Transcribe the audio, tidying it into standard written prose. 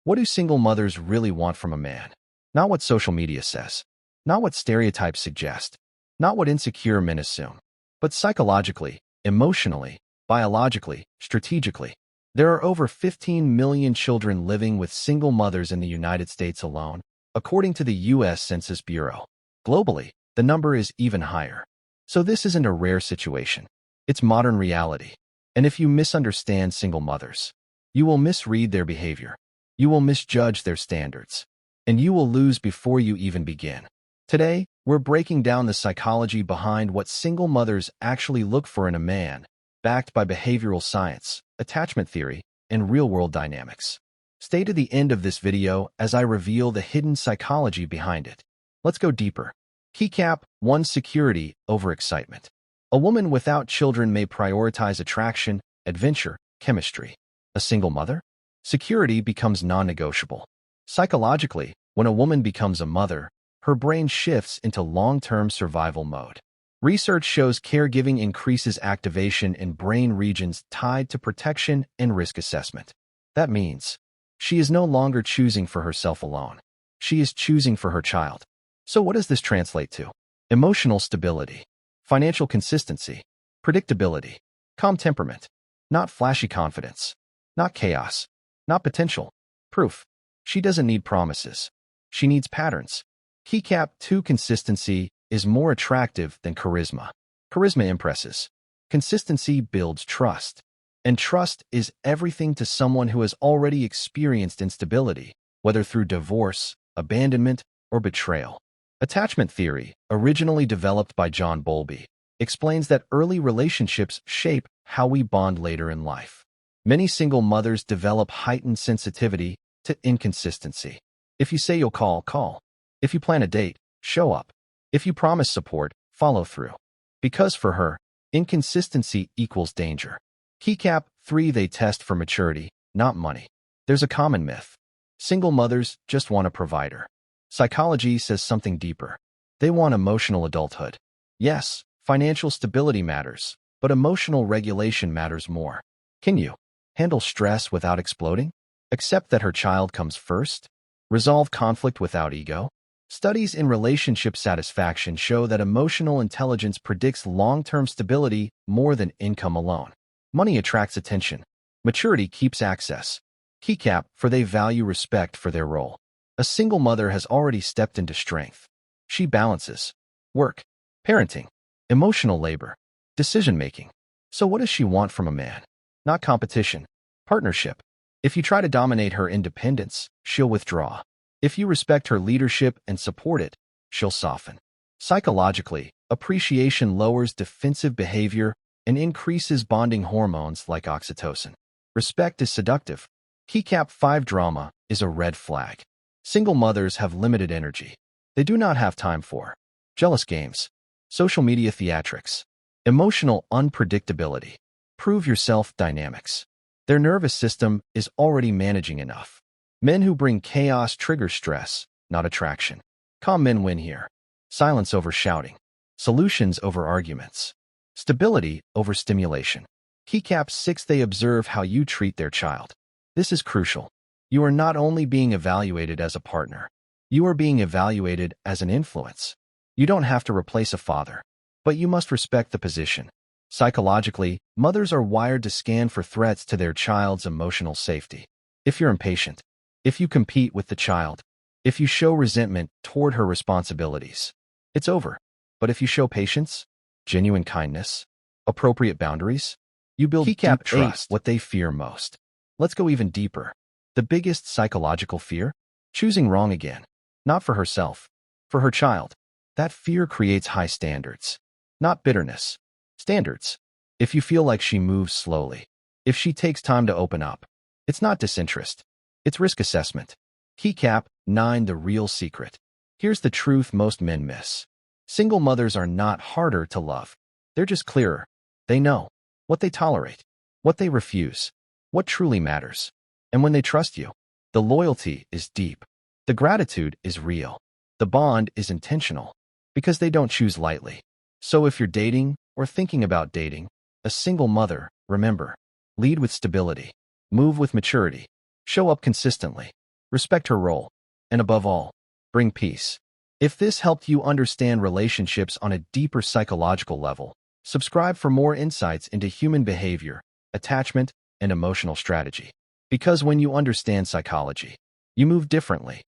What do single mothers really want from a man? Not what social media says, not what stereotypes suggest, not what insecure men assume, but psychologically, emotionally, biologically, strategically. There are over 15 million children living with single mothers in the United States alone, according to the U.S. Census Bureau. Globally, the number is even higher. So this isn't a rare situation. It's modern reality. And if you misunderstand single mothers, you will misread their behavior. You will misjudge their standards. And you will lose before you even begin. Today, we're breaking down the psychology behind what single mothers actually look for in a man, backed by behavioral science, attachment theory, and real-world dynamics. Stay to the end of this video as I reveal the hidden psychology behind it. Let's go deeper. Keycap 1. Security over excitement. A woman without children may prioritize attraction, adventure, chemistry. A single mother? Security becomes non-negotiable. Psychologically, when a woman becomes a mother, her brain shifts into long-term survival mode. Research shows caregiving increases activation in brain regions tied to protection and risk assessment. That means she is no longer choosing for herself alone. She is choosing for her child. So what does this translate to? Emotional stability, financial consistency, predictability, calm temperament, not flashy confidence, not chaos, not potential, proof. She doesn't need promises. She needs patterns. Keycap 2. Consistency is more attractive than charisma. Charisma impresses. Consistency builds trust. And trust is everything to someone who has already experienced instability, whether through divorce, abandonment, or betrayal. Attachment theory, originally developed by John Bowlby, explains that early relationships shape how we bond later in life. Many single mothers develop heightened sensitivity to inconsistency. If you say you'll call, call. If you plan a date, show up. If you promise support, follow through. Because for her, inconsistency equals danger. Keycap 3. They test for maturity, not money. There's a common myth. Single mothers just want a provider. Psychology says something deeper. They want emotional adulthood. Yes, financial stability matters, but emotional regulation matters more. Can you handle stress without exploding? Accept that her child comes first? Resolve conflict without ego? Studies in relationship satisfaction show that emotional intelligence predicts long-term stability more than income alone. Money attracts attention. Maturity keeps access. Keycap 4. They value respect for their role. A single mother has already stepped into strength. She balances work, parenting, emotional labor, decision-making. So what does she want from a man? Not competition, partnership. If you try to dominate her independence, she'll withdraw. If you respect her leadership and support it, she'll soften. Psychologically, appreciation lowers defensive behavior and increases bonding hormones like oxytocin. Respect is seductive. Keycap 5. Drama is a red flag. Single mothers have limited energy. They do not have time for jealous games, social media theatrics, emotional unpredictability, prove yourself dynamics. Their nervous system is already managing enough. Men who bring chaos trigger stress, not attraction. Calm men win here. Silence over shouting. Solutions over arguments. Stability over stimulation. Keycap 6. They observe how you treat their child. This is crucial. You are not only being evaluated as a partner, you are being evaluated as an influence. You don't have to replace a father, but you must respect the position. Psychologically, mothers are wired to scan for threats to their child's emotional safety. If you're impatient, if you compete with the child, if you show resentment toward her responsibilities, it's over. But if you show patience, genuine kindness, appropriate boundaries, you build deep trust. What they fear most. Let's go even deeper. The biggest psychological fear? Choosing wrong again. Not for herself, for her child. That fear creates high standards. Not bitterness. Standards. If you feel like she moves slowly, if she takes time to open up, it's not disinterest. It's risk assessment. Keycap 9. The real secret. Here's the truth most men miss. Single mothers are not harder to love. They're just clearer. They know what they tolerate, what they refuse, what truly matters. And when they trust you, the loyalty is deep. The gratitude is real. The bond is intentional because they don't choose lightly. So if you're dating or thinking about dating a single mother, remember, lead with stability, move with maturity, show up consistently, respect her role, and above all, bring peace. If this helped you understand relationships on a deeper psychological level, subscribe for more insights into human behavior, attachment, and emotional strategy. Because when you understand psychology, you move differently.